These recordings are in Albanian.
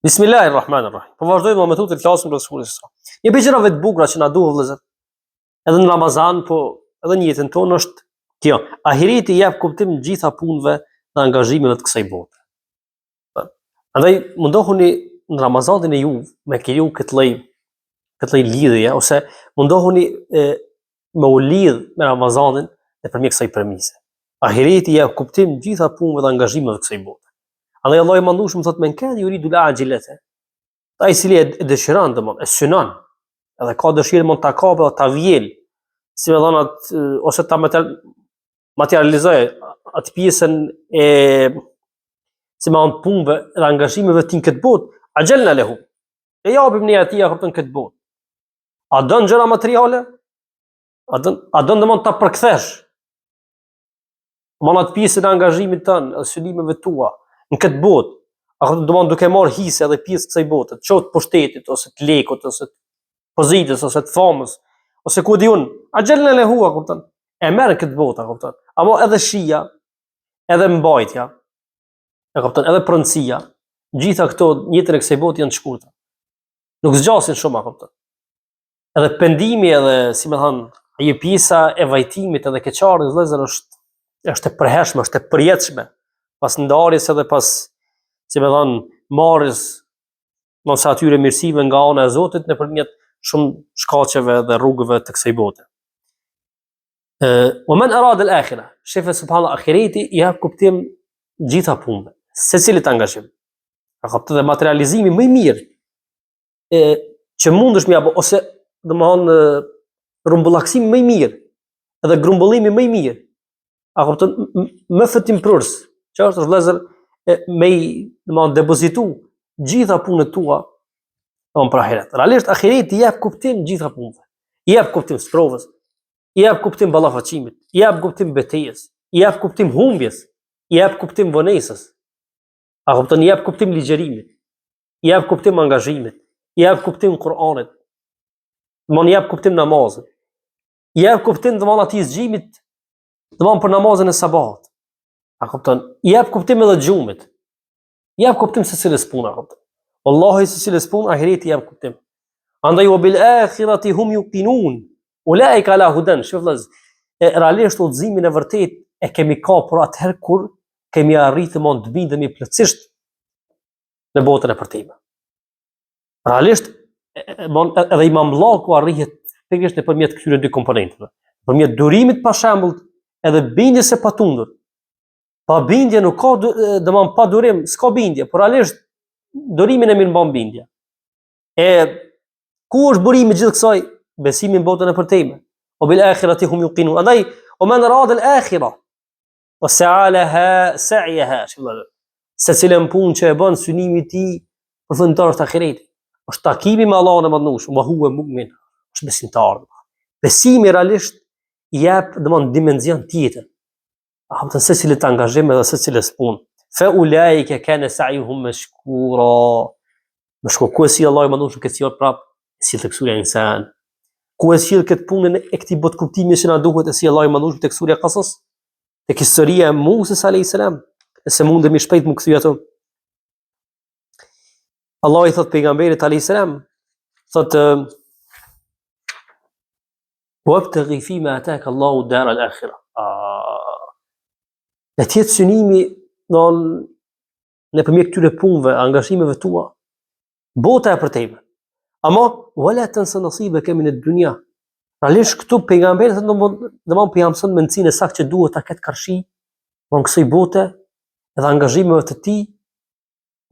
Bismillahirrahmanirrahim. Po vazhdojmë me metudën e flasim për shkollën e sot. Një gjëra të bukura që na duhet vëllezër, edhe në Ramazan, po edhe në jetën tonë është kjo. Ahireti jep kuptim gjitha punëve dhe angazhimeve të kësaj bote. Andaj mundohuni në Ramazanin e ju me kriju këtë lloj lidhje ose mundohuni me u lidh me Ramazanin nëpërmjet kësaj premise. Ahireti jep kuptim gjitha punëve dhe angazhimeve të kësaj bote. Andaj Allah i mandueshëm thot men kan yuridu al-ajilata. Ai i cili e dëshiron domon, e synon, edhe ka dëshirë mund ta kapë o ta vjel, si me dhonat ose ta materializoj atë pjesën e si me anë punëve dhe angazhimeve të këtë botë, ajalna lehu. E japim ne atij kupton këtë botë. A don gjëra materiale? A don domon ta përkthesh? Domon atë pjesën e angazhimit tën, e synimeve tua në këtë botë, a domon duke marr hise edhe pjesë kësaj bote, qoftë pushtetit ose të lekut ose të pozitës ose të famës, ose ku diun, ajalna lehu, kupton? E merr këtë botë, kupton? Apo edhe shija, edhe mbajtja, e kupton, edhe pronësia, gjitha këto jetën e kësaj bote janë të shkurtra. Nuk zgjasin shumë, kupton? Edhe pendimi edhe, si më thon, ajo pjesa e vajtimit edhe keqardhjes vëllezër është e përhershme, është e përjetshme. Pas ndarjes edhe pas, si më thon, marrjes mos atyre mirësive nga ana e Zotit nëpërmjet shumë shkaqeve dhe rrugëve të kësaj bote. Wa man arada al-akhirah, shef subhanallahu akhireti i jap kuptim gjitha punëve, secilit angazhim. Ka kuptuar dhe materializimi më i mirë që mundesh me apo ose domthon rumbullaksimi më i mirë, edhe grumbullimi më i mirë. A kupton më fatimprurs, që është vëllezër me domthon depozitu gjitha punët tua për ahiret. Realisht ahireti jep kuptim gjitha punëve. Jep kuptim sprovës, jep kuptim ballafaqimit, jep kuptim betejës, jep kuptim humbjes, jep kuptim vonesës. A kupton jep kuptim ligjërimit, jep kuptim angazhimit, jep kuptim Kur'anit. Domthon jep kuptim namazit. Jep kuptim domthon atij zgjimit, domthon për namazin e sabat. A kupton? Jep kuptim edhe xhumit. Jep kuptim se cilës puna, kupton. Wallahi se cilës punë ahireti jep kuptim. Andaj wa bil akhirati hum yuqinun. Ulaika ala hudan. Shofllaz, realisht udhëzimin e vërtet e kemi kapur atëherë kur kemi arritur mund të bindemi plotësisht në botën e përtime. Realisht edhe Imam Llaku arrihet pikërisht nëpërmjet këtyre dy komponenteve. Nëpërmjet durimit pa shembull edhe bindjes së patundur. Pa bindje nuk ka, domthon pa durim s'ka bindje, por realisht durimin e mirë mban bindje. Ku është burimi i gjithë kësaj? Besimi në botën e përtejme. O bil akhirati hum yuqinun. Andaj o men rad al akhirah wa sa'alaha sa'yaha, se cilën punë që e bën synimi i tij përfundimtar të ahiretit. Është takimi me Allahun e Madhnueshëm, wa huwa mu'min, është besimtar. Besimi realisht jep domthon dimension tjetër. Habta se cilët angazhim edhe se cilës punë. Fa ulaika kana sa'yuhum mashkura. Mashkur si Allah i Madhnueshëm këtë sjell prap, si tek surja Insan. Ku e sjell këtë punën e këtij bot kuptimi që na duhet e si Allah i Madhnueshëm tek surja Qasas, tek historia e Musa alayhis salam, se mundemi shpejt mu kthy ato. Allah i thot pejgamberit alayhis salam, thot wabtaghi fima ataka Allahu dar al-akhirah. Në tjetë synimi nëpërmjet këtyre punëve, angazhimeve tua, bota e përtejme. Ama wala tansa nasibaka min ad-dunya. Realisht këtu pejgamberi domthon po jam thënë mendsinë saktë që duhet ta ketë karshi von kësaj bote dhe angazhimeve të tij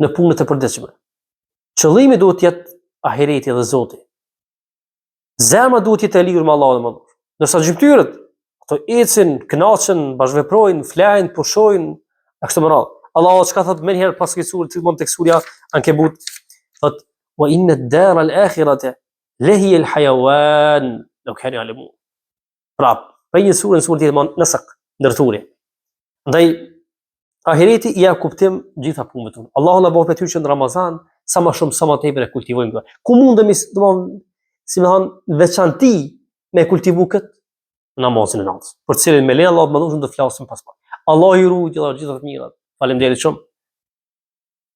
në punët e përditshme. Qëllimi duhet të jetë ahireti dhe Zoti. Zemra duhet të jetë e lidhur me Allahun e Madhnueshëm. Ndërsa gjymtyrët ato ecin, kënaqen, bashkëveprojnë, flajnë, pushojnë, ashtu më radh. Allah çka thot më herë pas kësaj sure, gjithmonë tek surja Ankebut, thot wa inna ad-dar al-akhirata lahiya al-hayawan law kanu ya'lamun. Prap, për një surë tjetër më nësak, ndërthurje. Andaj ahireti i jep kuptim gjitha punëve tona. Allahu na bëj për ty që në Ramazan sa më shumë sa më tepër e kultivojmë. Ku mundemi, domthon, si më thon, veçanti me kultivu këtë namazin e natës, për cilën me lejen e Allahut Madhnueshëm do flasim pas pak. Allah i ruaj gjithë të mirat. Faleminderit shumë.